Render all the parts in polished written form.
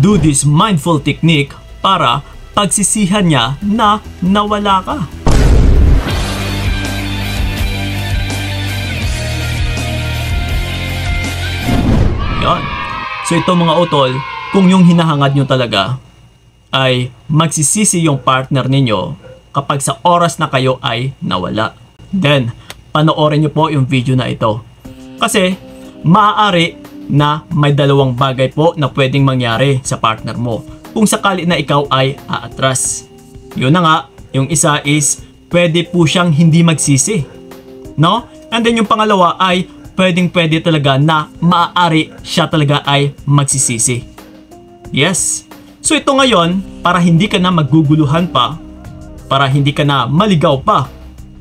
do this mindful technique para pagsisihan niya na nawala ka. Yan. So ito mga utol, kung yung hinahangad nyo talaga ay magsisisi yung partner ninyo kapag sa oras na kayo ay nawala, then panoorin nyo po yung video na ito. Kasi maaari na may dalawang bagay po na pwedeng mangyari sa partner mo kung sakali na ikaw ay aatras. Yun na nga, yung isa is pwede po siyang hindi magsisi, no? And then yung pangalawa ay pwede talaga na maaari siya talaga ay magsisisi. Yes. So ito ngayon, para hindi ka na magguguluhan pa, para hindi ka na maligaw pa,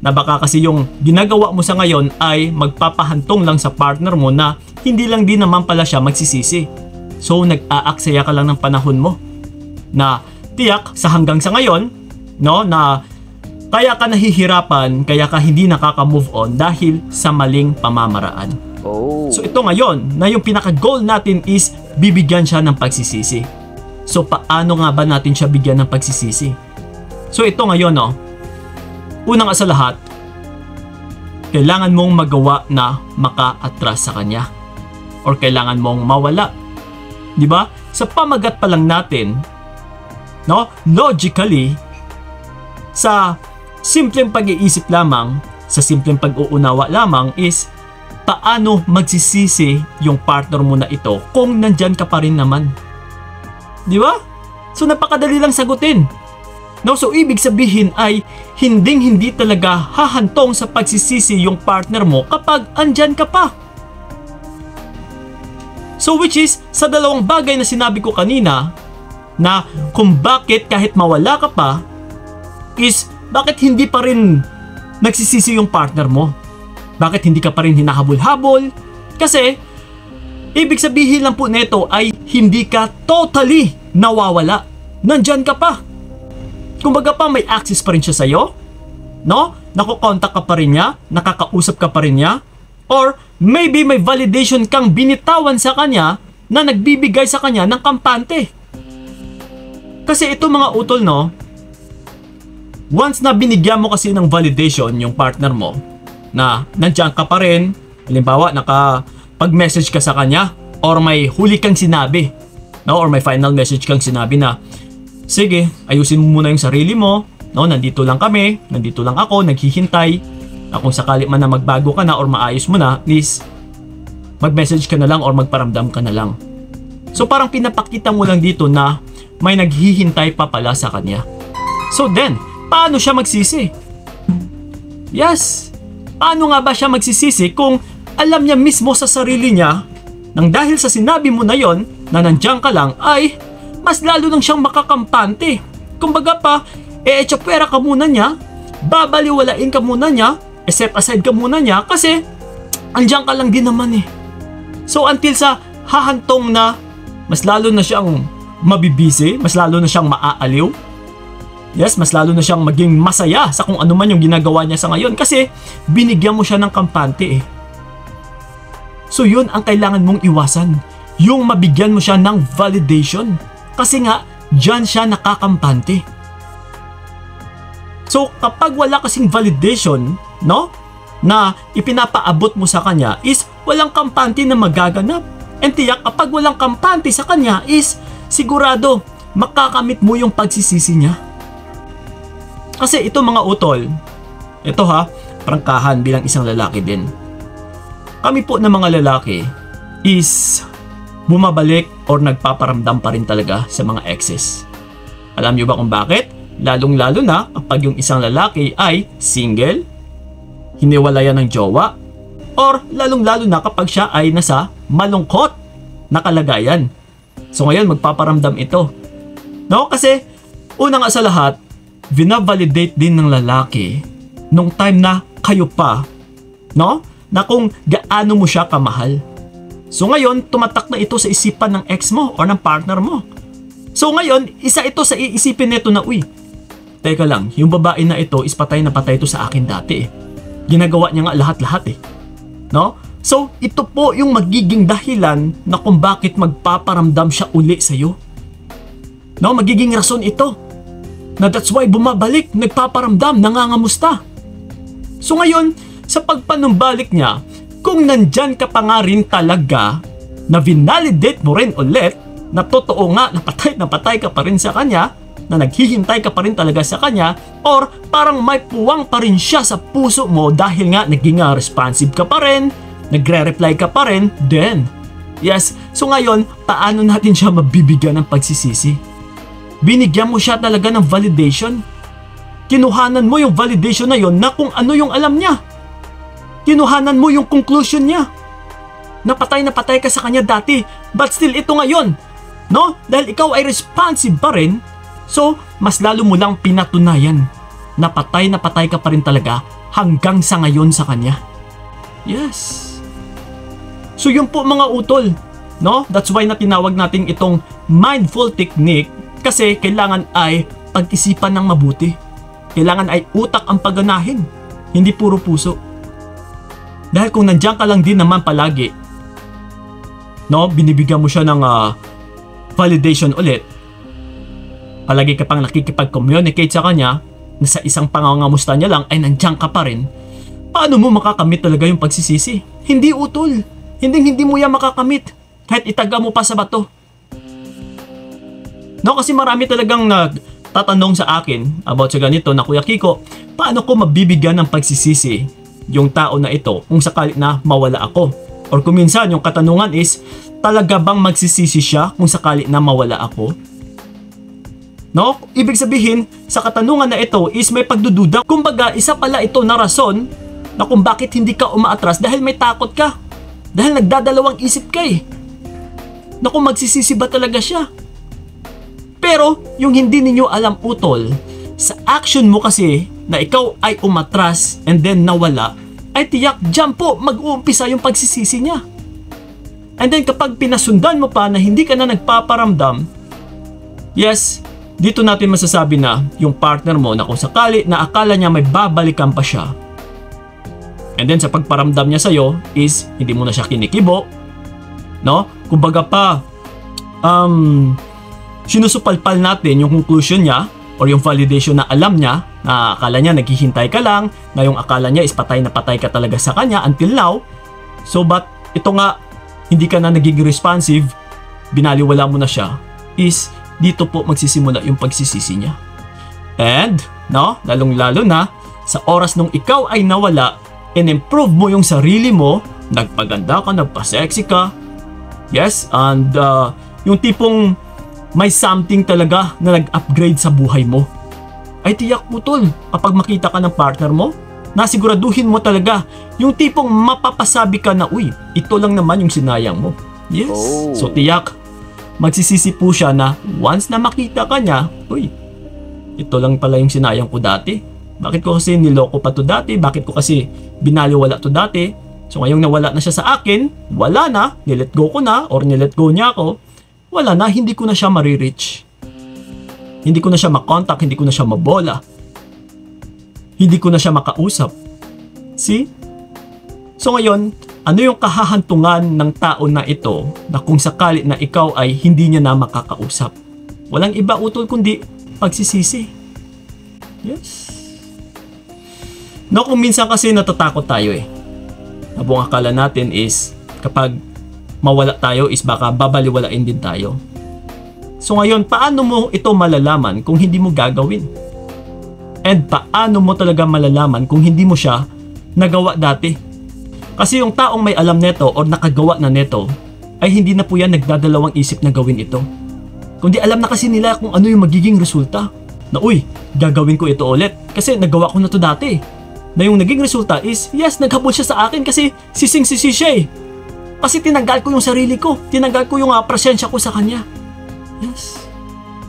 na baka kasi yung ginagawa mo sa ngayon ay magpapahantong lang sa partner mo na hindi lang din naman pala siya magsisisi. So nag-aaksaya ka lang ng panahon mo na tiyak sa hanggang sa ngayon, no, na kaya ka nahihirapan, kaya ka hindi nakaka-move on dahil sa maling pamamaraan. So ito ngayon, na yung pinaka-goal natin is bibigyan siya ng pagsisisi. So paano nga ba natin siya bigyan ng pagsisisi? So ito ngayon, no, unang sa lahat, kailangan mong magawa na maka-atras sa kanya. Or kailangan mong mawala. Di ba? Sa pamagat pa lang natin, no, logically, sa simpleng pag-iisip lamang, sa simpleng pag-uunawa lamang is paano magsisisi yung partner mo na ito kung nandyan ka pa rin naman. Di ba? So napakadali lang sagutin. No, so ibig sabihin ay hindi talaga hahantong sa pagsisisi yung partner mo kapag andyan ka pa. So which is sa dalawang bagay na sinabi ko kanina na kung bakit kahit mawala ka pa is bakit hindi pa rin nagsisisi yung partner mo? Bakit hindi ka pa rin hinahabol-habol? Kasi ibig sabihin lang po nito ay hindi ka totally nawawala. Nandyan ka pa. Kumbaga pa may access pa rin siya sa'yo, no? Nakokontak ka pa rin niya, nakakausap ka pa rin niya, or maybe may validation kang binitawan sa kanya na nagbibigay sa kanya ng kampante. Kasi ito mga utol, no, once na binigyan mo kasi ng validation yung partner mo na nandiyan ka pa rin, halimbawa nakapag-message ka sa kanya or may huli kang sinabi, no, or may final message kang sinabi na sige, ayusin mo muna yung sarili mo, no, nandito lang kami, nandito lang ako, naghihintay. Na kung sakali man na magbago ka na or maayos mo na, please mag-message ka na lang or magparamdam ka na lang. So parang pinapakita mo lang dito na may naghihintay pa pala sa kanya. So then, paano siya magsisi? Yes, paano nga ba siya magsisisi kung alam niya mismo sa sarili niya nang dahil sa sinabi mo na yon na nandiyan ka lang ay mas lalo nang siyang makakampante. Kumbaga pa, eechapwera ka muna niya, babaliwalain ka muna niya, step aside ka muna niya kasi andyan ka lang din naman eh. So until sa hahantong na mas lalo na siyang mabibisi, mas lalo na siyang maaaliw, yes, mas lalo na siyang maging masaya sa kung ano man yung ginagawa niya sa ngayon kasi binigyan mo siya ng kampante eh. So yun ang kailangan mong iwasan, yung mabigyan mo siya ng validation. Kasi nga, dyan siya nakakampante. So, kapag wala kasing validation, no, na ipinapaabot mo sa kanya is walang kampante na magaganap. And tiyak, kapag walang kampante sa kanya is sigurado makakamit mo yung pagsisisi niya. Kasi ito mga utol, ito ha, prangkahan bilang isang lalaki din. Kami po na mga lalaki is bumabalik or nagpaparamdam pa rin talaga sa mga exes. Alam niyo ba kung bakit? Lalong-lalo na kapag yung isang lalaki ay single, hiniwalayan ng jowa, or lalong-lalo na kapag siya ay nasa malungkot na kalagayan. So ngayon magpaparamdam ito. No? Kasi una nga sa lahat, vina-validate din ng lalaki nung time na kayo pa, no? Na kung gaano mo siya kamahal. So ngayon, tumatak na ito sa isipan ng ex mo or ng partner mo. So ngayon, isa ito sa iisipin nito na, uy, teka lang, yung babae na ito is patay na patay ito sa akin dati eh. Ginagawa niya nga lahat-lahat eh. No? So, ito po yung magiging dahilan na kung bakit magpaparamdam siya uli sa'yo. No, magiging rason ito. Na that's why bumabalik, nagpaparamdam, nangangamusta. So ngayon, sa pagpanumbalik niya, kung nandyan ka pa nga rin talaga, na vinalidate mo rin ulit, na totoo nga, na patay ka pa rin sa kanya, na naghihintay ka pa rin talaga sa kanya, or parang may puwang pa rin siya sa puso mo dahil nga naging responsive ka pa rin, nagre-reply ka pa rin, then, yes, so ngayon, paano natin siya mabibigyan ng pagsisisi? Binigyan mo siya talaga ng validation. Kinuhanan mo yung validation na yon na kung ano yung alam niya. Kinuhanan mo yung conclusion niya. Napatay na patay ka sa kanya dati, but still ito ngayon. No? Dahil ikaw ay responsive pa rin, so mas lalo mo lang pinatunayan na patay ka pa rin talaga hanggang sa ngayon sa kanya. Yes. So yun po mga utol. No? That's why na tinawag natin itong mindful technique. Kasi kailangan ay pag-isipan ng mabuti. Kailangan ay utak ang pagganahin, hindi puro puso. Dahil kung nandiyan ka lang din naman palagi, no, binibigyan mo siya ng validation ulit, palagi ka pang nakikipag-communicate sa kanya, na sa isang pangangamusta niya lang ay nandiyan ka pa rin, paano mo makakamit talaga yung pagsisisi? Hindi utol. Hindi mo yan makakamit kahit itaga mo pa sa bato. No, kasi marami talagang nagtatanong sa akin about sa ganito na, Kuya Kiko, paano ko mabibigyan ng pagsisisi yung tao na ito kung sakali na mawala ako? Or kung minsan yung katanungan is, talaga bang magsisisi siya kung sakali na mawala ako? No? Ibig sabihin, sa katanungan na ito is may pagdududa. Kumbaga, isa pala ito na rason na kung bakit hindi ka umaatras dahil may takot ka. Dahil nagdadalawang isip ka eh. Na kung magsisisi ba talaga siya? Pero, yung hindi ninyo alam utol, sa action mo kasi na ikaw ay umatras and then nawala, ay tiyak dyan po mag-uumpisa yung pagsisisi niya. And then kapag pinasundan mo pa na hindi ka na nagpaparamdam, yes, dito natin masasabi na yung partner mo na kung sakali na akala niya may babalikan pa siya, and then sa pagparamdam niya sa'yo is hindi mo na siya kinikibo, no? Kumbaga pa, sinusupalpal natin yung conclusion niya or yung validation na alam niya na akala niya naghihintay ka lang, na yung akala niya is patay na patay ka talaga sa kanya until now. So but ito nga, hindi ka na nagiging responsive, binaliwala mo na siya, is dito po magsisimula yung pagsisisi niya. And, no, lalong-lalo na sa oras nung ikaw ay nawala, in-improve mo yung sarili mo, nagpaganda ka, nagpa-sexy ka, yes, and yung tipong may something talaga na nag-upgrade sa buhay mo, ay tiyak utol, kapag makita ka ng partner mo, nasiguraduhin mo talaga yung tipong mapapasabi ka na, uy, ito lang naman yung sinayang mo. Yes. Oh. So tiyak, magsisisi po siya na once na makita ka niya, uy, ito lang pala yung sinayang ko dati. Bakit ko kasi niloko pa to dati? Bakit ko kasi binaliwala to dati? So ngayong nawala na siya sa akin, wala na, nilet go ko na, or nilet go niya ako, wala na, hindi ko na siya marireach. Hindi ko na siya makontak, hindi ko na siya mabola. Hindi ko na siya makausap. See? So ngayon, ano yung kahahantungan ng tao na ito na kung sakali na ikaw ay hindi niya na makakausap? Walang iba utol kundi pagsisisi. Yes. No, kung minsan kasi natatakot tayo eh. Nabong akala natin is kapag mawala tayo is baka babaliwalain din tayo. So ngayon, paano mo ito malalaman kung hindi mo gagawin? And paano mo talaga malalaman kung hindi mo siya nagawa dati? Kasi yung taong may alam neto or nakagawa na neto, ay hindi na po yan nagdadalawang isip na gawin ito. Kundi alam na kasi nila kung ano yung magiging resulta. Na uy, gagawin ko ito ulit kasi nagawa ko na to dati. Na yung naging resulta is, yes, naghabol siya sa akin kasi sising-sisi siya eh. Kasi tinanggal ko yung sarili ko, tinanggal ko yung presensya ko sa kanya. Yes.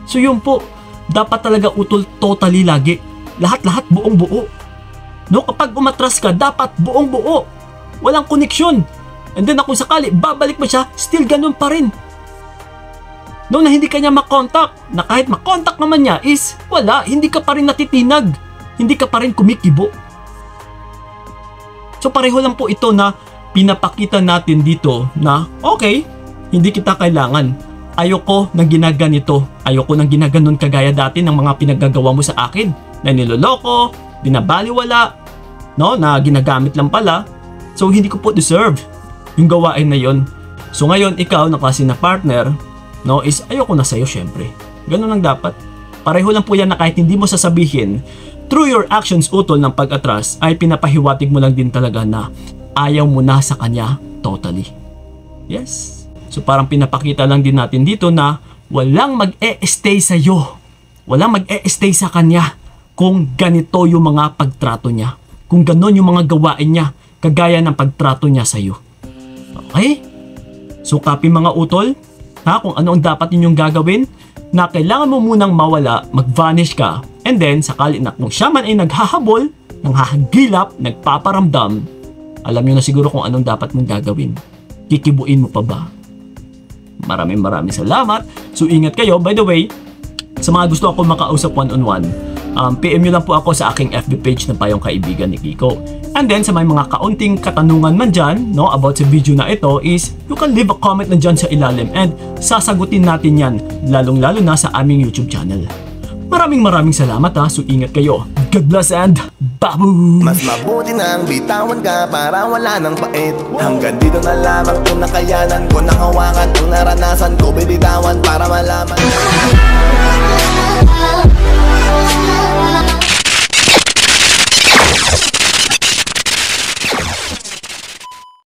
So yun po, dapat talaga utol totally lagi. Lahat-lahat buong buo. No, kapag umatras ka, dapat buong buo. Walang koneksyon. And then kung sakali, babalik mo siya, still ganun pa rin. No, na hindi ka niya makontak. Na kahit makontak naman niya is, wala, hindi ka pa rin natitinag. Hindi ka pa rin kumikibo. So pareho lang po ito na pinapakita natin dito na, okay, hindi kita kailangan. ayoko nang ginaganito. Ayoko nang ginaganon kagaya dati ng mga pinaggagawa mo sa akin. Na niloloko, binabaliwala, no, na ginagamit lang pala. So hindi ko po deserve yung gawain na yon. So ngayon ikaw na klase na partner, no, is ayoko na sa'yo syempre. Ganun lang dapat. Pareho lang po yan na kahit hindi mo sasabihin, through your actions utol ng pag-atras ay pinapahiwatig mo lang din talaga na ayaw mo na sa kanya totally. Yes. So parang pinapakita lang din natin dito na walang mag-e-stay sa'yo. Walang mag-e-stay sa kanya kung ganito yung mga pagtrato niya. Kung ganon yung mga gawain niya, kagaya ng pagtrato niya sa'yo. Okay? So copy mga utol, ha, kung ano ang dapat ninyong gagawin, na kailangan mo munang mawala, mag-vanish ka, and then sakali na kung siya man ay naghahabol, nanghahagilap, nagpaparamdam, alam nyo na siguro kung anong dapat mong gagawin. Kikibuin mo pa ba? Maraming salamat. So ingat kayo. By the way, sa mga gusto ako makausap one-on-one, PM nyo lang po ako sa aking FB page na Payong Kaibigan ni Kiko. And then sa may mga kaunting katanungan man dyan, no, about sa video na ito is you can leave a comment na dyan sa ilalim and sasagutin natin yan, lalong-lalo na sa aming YouTube channel. Maraming salamat ha. So ingat kayo. God bless and babu! Mas mabuti nang bitawan ka para wala nang pait. Hanggang dito na lamang kung nakayanan ko, nakawakan kung naranasan ko, bibitawan para malaman.